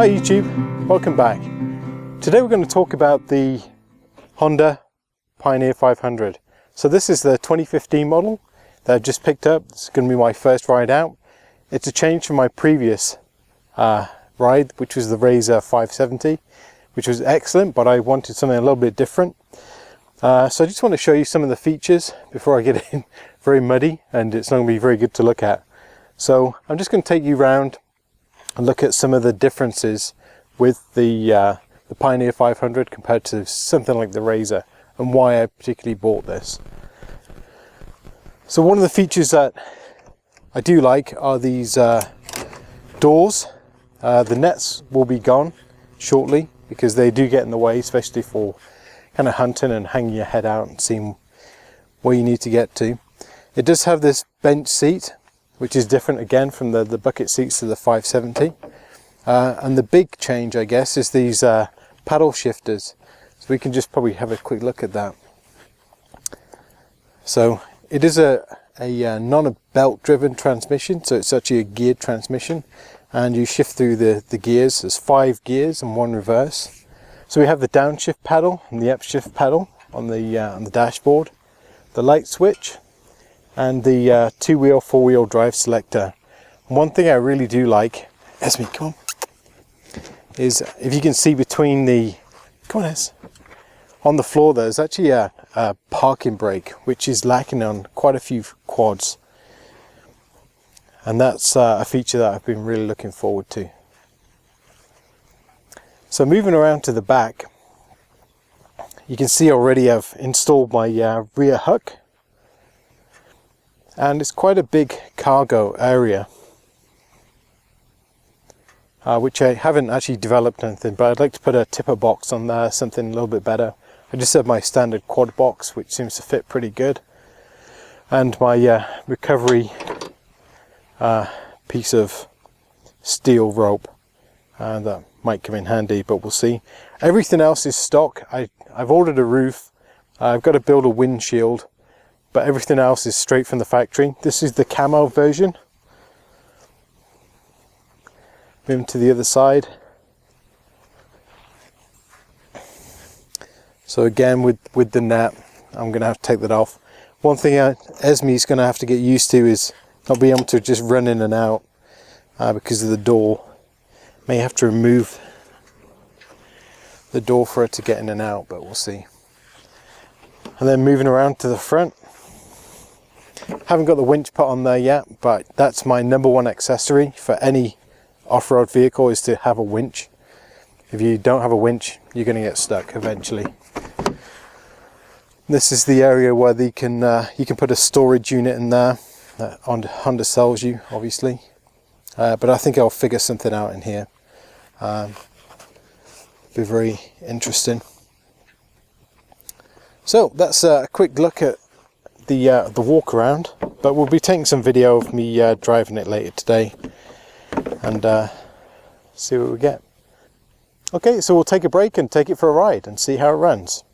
Hi YouTube, welcome back. Today we're going to talk about the Honda Pioneer 500. So this is the 2015 model that I've just picked up. It's going to be my first ride out. It's a change from my previous ride, which was the Razor 570, which was excellent, but I wanted something a little bit different. So I just want to show you some of the features before I get in very muddy, and it's not going to be very good to look at. So I'm just going to take you around and look at some of the differences with the Pioneer 500 compared to something like the Razor, and why I particularly bought this. So one of the features that I do like are these doors. The nets will be gone shortly because they do get in the way, especially for kind of hunting and hanging your head out and seeing where you need to get to. It does have this bench seat, which is different again from the bucket seats to the 570. And the big change, I guess, is these paddle shifters. So we can just probably have a quick look at that. So it is a non-belt driven transmission, so it's actually a geared transmission, and you shift through the gears. There's 5 gears and 1 reverse. So we have the downshift paddle and the upshift paddle on the dashboard, the light switch, and the 2-wheel, 4-wheel drive selector. One thing I really do like, Esme, come on, is if you can see between the, come on Es, on the floor there's actually a parking brake, which is lacking on quite a few quads. And that's a feature that I've been really looking forward to. So moving around to the back, you can see already I've installed my rear hook. And it's quite a big cargo area, which I haven't actually developed anything, but I'd like to put a tipper box on there, something a little bit better. I just have my standard quad box, which seems to fit pretty good, and my recovery piece of steel rope, that might come in handy, but we'll see. Everything else is stock. I've ordered a roof, I've got to build a windshield, but everything else is straight from the factory. This is the camo version. Moving to the other side. So again, with the net, I'm going to have to take that off. One thing Esme's going to have to get used to is not being able to just run in and out because of the door. May have to remove the door for her to get in and out, but we'll see. And then moving around to the front. Haven't got the winch put on there yet, but that's my #1 accessory for any off-road vehicle, is to have a winch. If you don't have a winch, you're going to get stuck eventually. This is the area where you can put a storage unit in there that Honda sells you, obviously. But I think I'll figure something out in here. Be very interesting. So that's a quick look at the walk around, but we'll be taking some video of me driving it later today and see what we get. Okay, so we'll take a break and take it for a ride and see how it runs.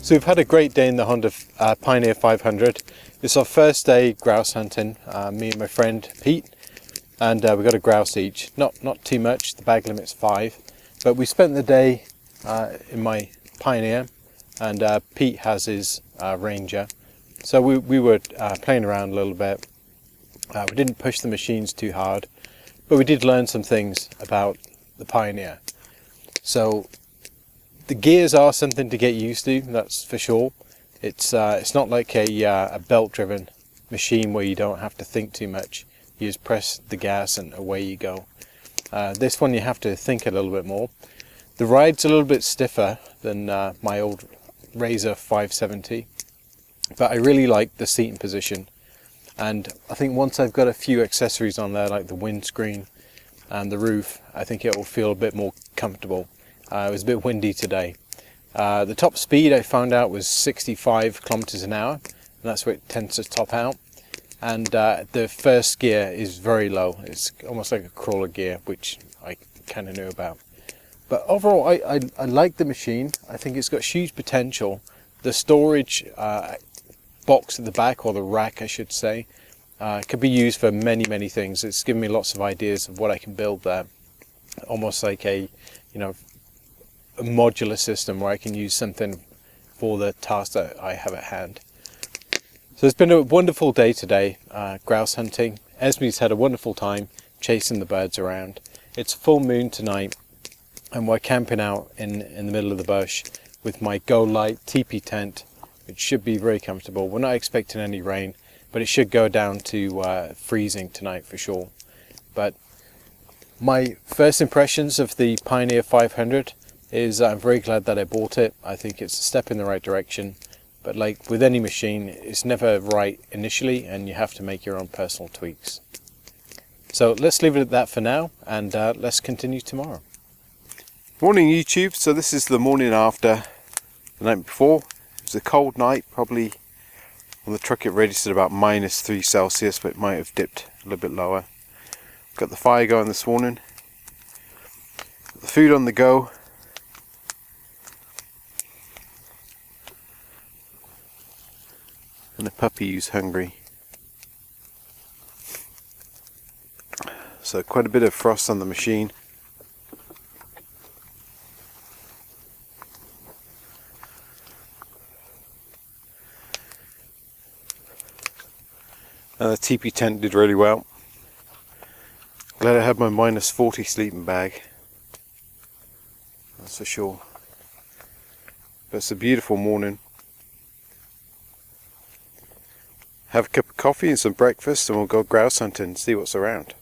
So we've had a great day in the Honda Pioneer 500. It's our first day grouse hunting, me and my friend Pete, and we got a grouse each. Not too much, the bag limit's 5, but we spent the day in my Pioneer, and Pete has his Ranger. So we were playing around a little bit. We didn't push the machines too hard, but we did learn some things about the Pioneer. So the gears are something to get used to, that's for sure. It's not like a belt-driven machine where you don't have to think too much. You just press the gas and away you go. This one you have to think a little bit more. The ride's a little bit stiffer than my old Razor 570, but I really like the seating position. And I think once I've got a few accessories on there, like the windscreen and the roof, I think it will feel a bit more comfortable. It was a bit windy today. The top speed I found out was 65 kilometers an hour, and that's where it tends to top out. And the first gear is very low. It's almost like a crawler gear, which I kind of knew about. But overall, I like the machine. I think it's got huge potential. The storage box at the back, or the rack I should say, could be used for many things. It's given me lots of ideas of what I can build there. Almost like a modular system where I can use something for the task that I have at hand. So it's been a wonderful day today, grouse hunting. Esme's had a wonderful time chasing the birds around. It's full moon tonight, and we're camping out in the middle of the bush with my Go Light teepee tent, which should be very comfortable. We're not expecting any rain, but it should go down to freezing tonight for sure. But my first impressions of the Pioneer 500 is I'm very glad that I bought it. I think it's a step in the right direction, but like with any machine, it's never right initially, and you have to make your own personal tweaks. So let's leave it at that for now, and let's continue tomorrow. Morning YouTube. So this is the morning after the night before. It was a cold night, probably on the truck it registered about -3 Celsius, but it might have dipped a little bit lower. Got the fire going this morning, got the food on the go. And the puppy who's hungry. So quite a bit of frost on the machine. And the teepee tent did really well. Glad I had my -40 sleeping bag. That's for sure. But it's a beautiful morning. Have a cup of coffee and some breakfast, and we'll go grouse hunting and see what's around.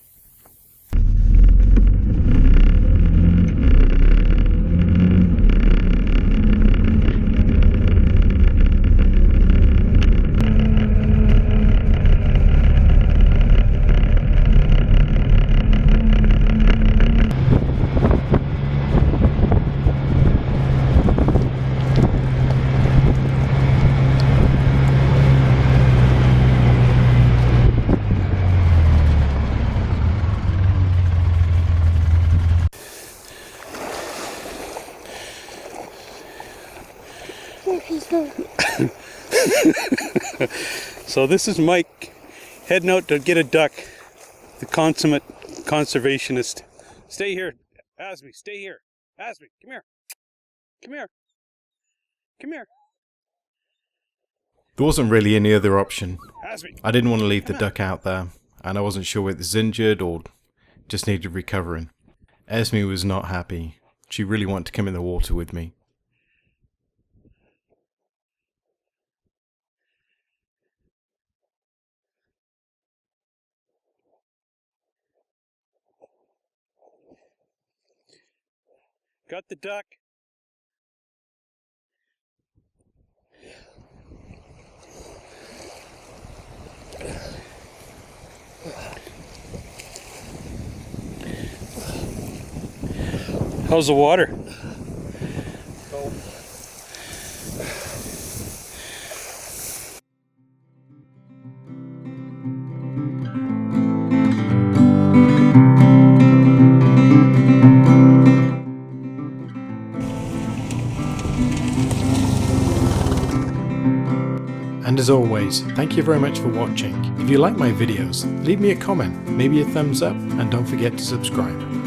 So this is Mike heading out to get a duck, the consummate conservationist. Stay here, Asmi, stay here. Asmi, come here. Come here. Come here. There wasn't really any other option. Asmi. I didn't want to leave the duck out there, and I wasn't sure whether it was injured or just needed recovering. Esme was not happy. She really wanted to come in the water with me. Got the duck. How's the water? Cold. As always, thank you very much for watching. If you like my videos, leave me a comment, maybe a thumbs up, and don't forget to subscribe.